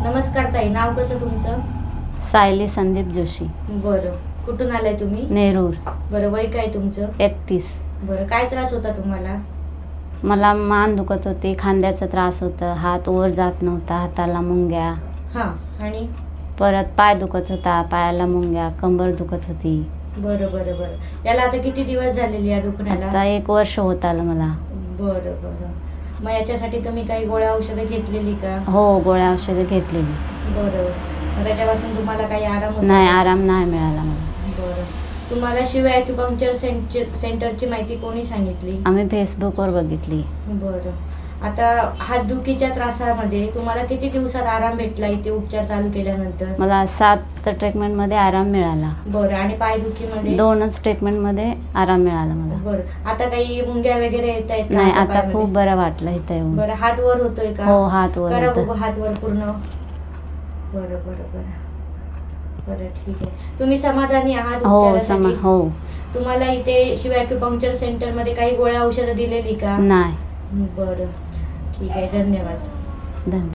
नमस्कार ताई, नाव कसं तुमचं? सायली संदीप जोशी, बरं. कुठून आलाय तुम्ही? नेरूर. बरं, वय काय तुमचं? 31. बरं, काय त्रास होता तुम्हाला? मला मान दुखत होती, खांद्याचा त्रास होता, हात वर जात नव्हता, हाताला मुंग्या. हां. आणि परत पाय दुखत होता, पायाला मुंग्या, कंबर दुखत होती. बरं बरं बरं. याला आता किती दिवस झालेले या दुखण्याला? आता 1 वर्ष होत आलं मला. बरं बरं. मग याच्यासाठी तुम्ही काही गोळ्या औषधं घेतलेली का? हो, गोळ्या औषधं घेतलेली. बरं. मग त्याच्यापासून तुम्हाला काही आराम होता? नाही, आराम नाही मिळाला मला. बरं. तुम्हाला शिव ॲक्युपंक्चर सेंटरची माहिती कोणी सांगितली? आम्ही फेसबुकवर बघितली. बरं. आता हातदुखीच्या त्रासामध्ये तुम्हाला किती दिवसात आराम भेटला इथे उपचार चालू केल्यानंतर? मला 7 ट्रीटमेंटमध्ये आराम मिळाला. बरं. आणि पायदुखीमध्ये? 2च ट्रीटमेंटमध्ये आराम मिळाला मला. बरं. आता काही मुंग्या वगैरे येत आहेत का नाही, आता हातापायामध्ये? खूप बरं वाटलं इथं येऊन. बरं. हात वर होतोय का? हो, हात वर करा होतं. बघू हात वर पूर्ण. बरं बरं बरं. बरं, ठीक आहे. तुम्ही समाधानी आहात हो, उपचारासाठी? हो. तुम्हाला इथे शिव ॲक्युपंक्चर सेंटरमध्ये काही गोळ्या औषधं दिलेली का? नाही. बरं, ठीक आहे. धन्यवाद. धन्यवाद.